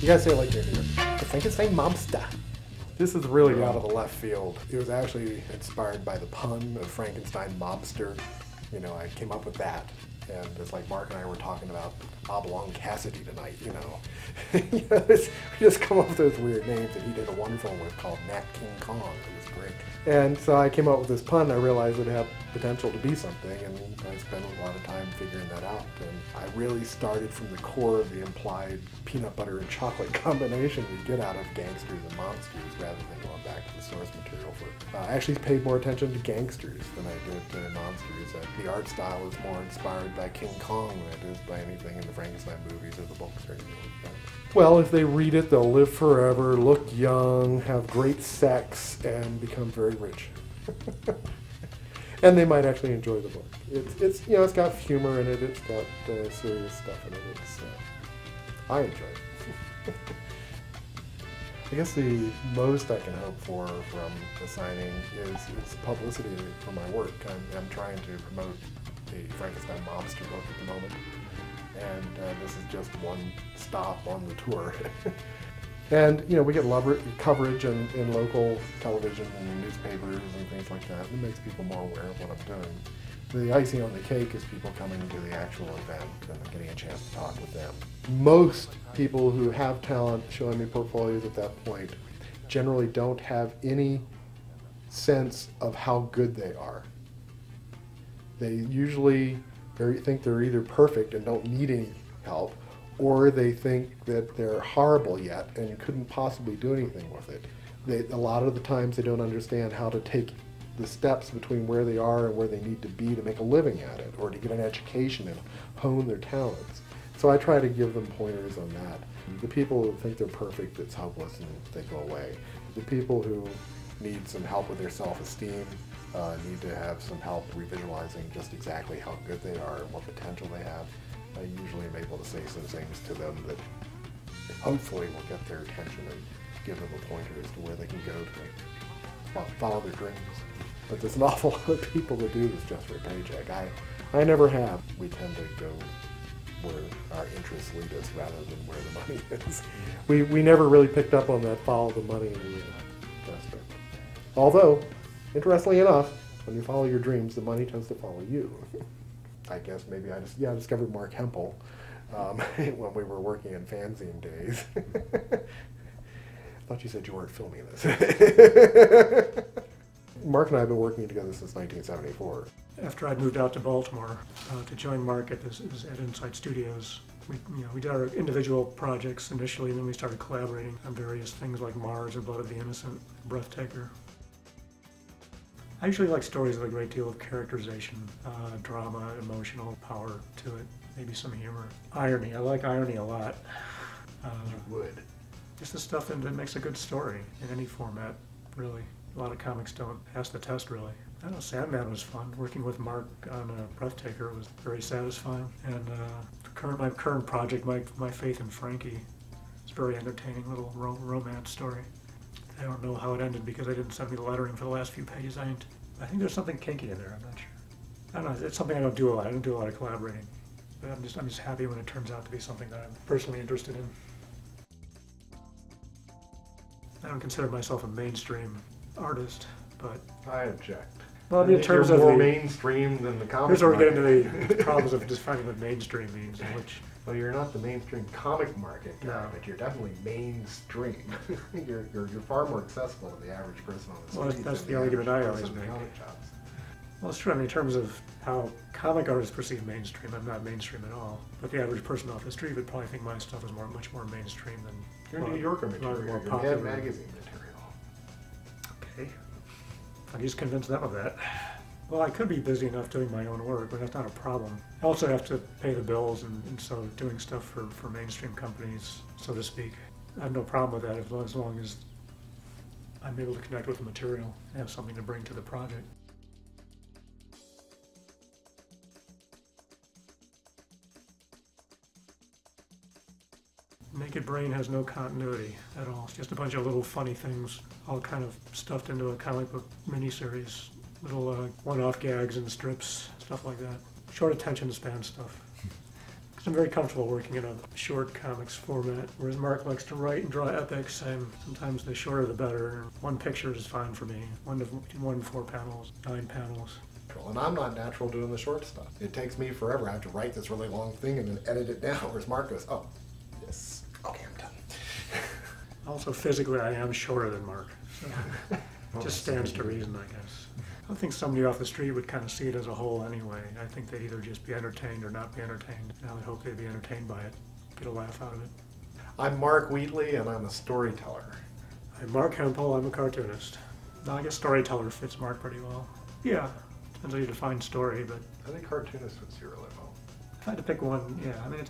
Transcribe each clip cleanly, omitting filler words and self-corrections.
You gotta say it like you're here. The Frankenstein Mobster. This is really out of the left field. It was actually inspired by the pun of Frankenstein Mobster. You know, I came up with that. And it's like Mark and I were talking about Oblong Cassidy tonight, you know. We just come up with those weird names, and he did a wonderful one called Nat King Kong. It was great. And so I came up with this pun. I realized it had potential to be something, and I spent a lot of time figuring that out. And I really started from the core of the implied peanut butter and chocolate combination we get out of Gangsters and Monsters, rather than going back to the source material for. I actually paid more attention to Gangsters than I did to Monsters. The art style is more inspired by King Kong than it is by anything in the Frankenstein movies or the books or anything like that. Well, if they read it, they'll live forever, look young, have great sex, and become very rich. And they might actually enjoy the book. It's you know, it's got humor in it. It's got serious stuff in it. I enjoy it. I guess the most I can hope for from the signing is publicity for my work. I'm trying to promote the Frankenstein Mobster book at the moment, and this is just one stop on the tour. And you know, we get coverage in local television and newspapers and things like that. It makes people more aware of what I'm doing. The icing on the cake is people coming to the actual event and getting a chance to talk with them. Most people who have talent showing me portfolios at that point generally don't have any sense of how good they are. They usually think they're either perfect and don't need any help, or they think that they're horrible yet and couldn't possibly do anything with it. A lot of the times they don't understand how to take the steps between where they are and where they need to be to make a living at it, or to get an education and hone their talents. So I try to give them pointers on that. The people who think they're perfect, it's hopeless and they go away. The people who need some help with their self-esteem, need to have some help revisualizing just exactly how good they are and what potential they have. I usually am able to say some things to them that hopefully will get their attention and give them a pointer as to where they can go to follow their dreams. But there's an awful lot of people that do this just for a paycheck. I never have. We tend to go where our interests lead us rather than where the money is. We never really picked up on that follow the money aspect. Although, interestingly enough, when you follow your dreams, the money tends to follow you. I guess maybe I discovered Mark Hempel when we were working in fanzine days. I thought you said you weren't filming this. Mark and I have been working together since 1974. After I moved out to Baltimore to join Mark at Inside Studios, we did our individual projects initially, and then we started collaborating on various things like Mars or Blood of the Innocent, Breathtaker. I usually like stories with a great deal of characterization, drama, emotional power to it, maybe some humor. Irony, I like irony a lot. You would. Just the stuff that makes a good story in any format, really. A lot of comics don't pass the test, really. I don't know, Sandman was fun. Working with Mark on Breathtaker was very satisfying. And my current project, My Faith in Frankie, is a very entertaining little romance story. I don't know how it ended because they didn't send me the lettering for the last few pages. I think there's something kinky in there, I'm not sure. I don't know, it's something I don't do a lot. I don't do a lot of collaborating. But I'm just happy when it turns out to be something that I'm personally interested in. I don't consider myself a mainstream artist, but... I object. Well, I mean, in terms of more mainstream than the comic. Here's where we get into the problems of defining what mainstream means, which... Well, you're not the mainstream comic market guy, No. but you're definitely mainstream. you're far more accessible to the average person on the Well, street. that's than the argument I average always person in make. comic shops. Well, it's true. I mean, in terms of how comic artists perceive mainstream, I'm not mainstream at all. But the average person off the street would probably think my stuff is much more mainstream than... You're New Yorker a lot material, more you're popular. Mad Magazine material. Okay. I just convince them of that. Well, I could be busy enough doing my own work, but that's not a problem. I also have to pay the bills, and so doing stuff for mainstream companies, so to speak. I have no problem with that as long as I'm able to connect with the material and have something to bring to the project. Naked Brain has no continuity at all. It's just a bunch of little funny things, all kind of stuffed into a comic book miniseries. Little one-off gags and strips, stuff like that. Short attention span stuff. 'Cause I'm very comfortable working in a short comics format, whereas Mark likes to write and draw epics. Sometimes the shorter the better. One picture is fine for me. 1 to 4 panels, 9 panels. And I'm not natural doing the short stuff. It takes me forever. I have to write this really long thing and then edit it down, whereas Mark goes, oh, yes, okay, I'm done. Also, physically, I am shorter than Mark. So it just stands to reason, I guess. I think somebody off the street would kind of see it as a whole anyway. I think they'd either just be entertained or not be entertained. And I would hope they'd be entertained by it, get a laugh out of it. I'm Mark Wheatley, and I'm a storyteller. I'm Mark Hempel, I'm a cartoonist. Now, I guess storyteller fits Mark pretty well. Yeah, depends how you define story, but I think cartoonist fits you really well. if I had to pick one, yeah, I mean, it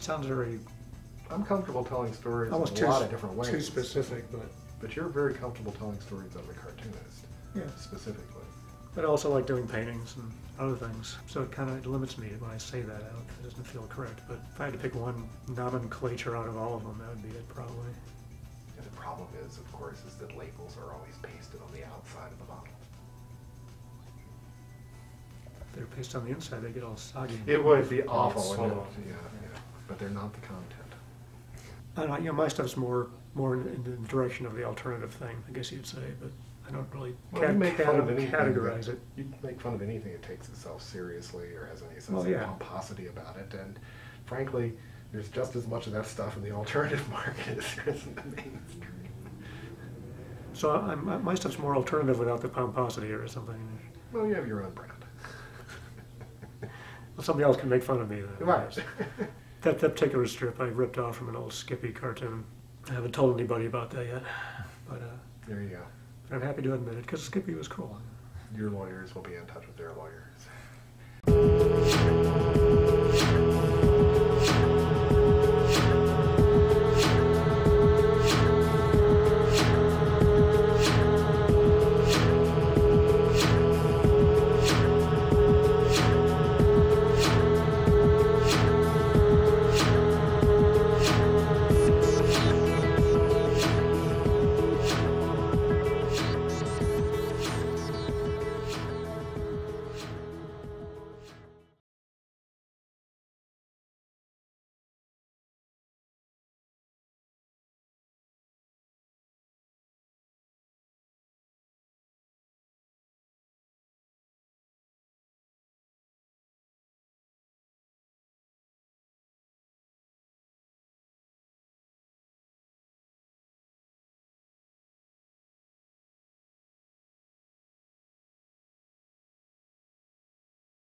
sounds very, I'm comfortable telling stories almost in a lot of different ways. too specific, But you're very comfortable telling stories as a cartoonist, yeah. specifically. But I also like doing paintings and other things, so it kind of limits me when I say that out. It doesn't feel correct, but if I had to pick one nomenclature out of all of them, that would be it probably. And the problem is, of course, is that labels are always pasted on the outside of the bottle. If they're pasted on the inside, they get all soggy. It would be awful, So, wouldn't it? Yeah, but they're not the content. and my stuff's more in the direction of the alternative thing, I guess you'd say, but I don't really Well, you make fun of anything categorize that, it. You make fun of anything that takes itself seriously or has any sense Well, of yeah. pomposity about it. And frankly, there's just as much of that stuff in the alternative market as there is in the mainstream. So my stuff's more alternative without the pomposity or something. Well, you have your own brand. Well, somebody else can make fun of me then. Right. That particular strip I ripped off from an old Skippy cartoon. I haven't told anybody about that yet, but There you go. I'm happy to admit it because Skippy was cool. Your lawyers will be in touch with their lawyers.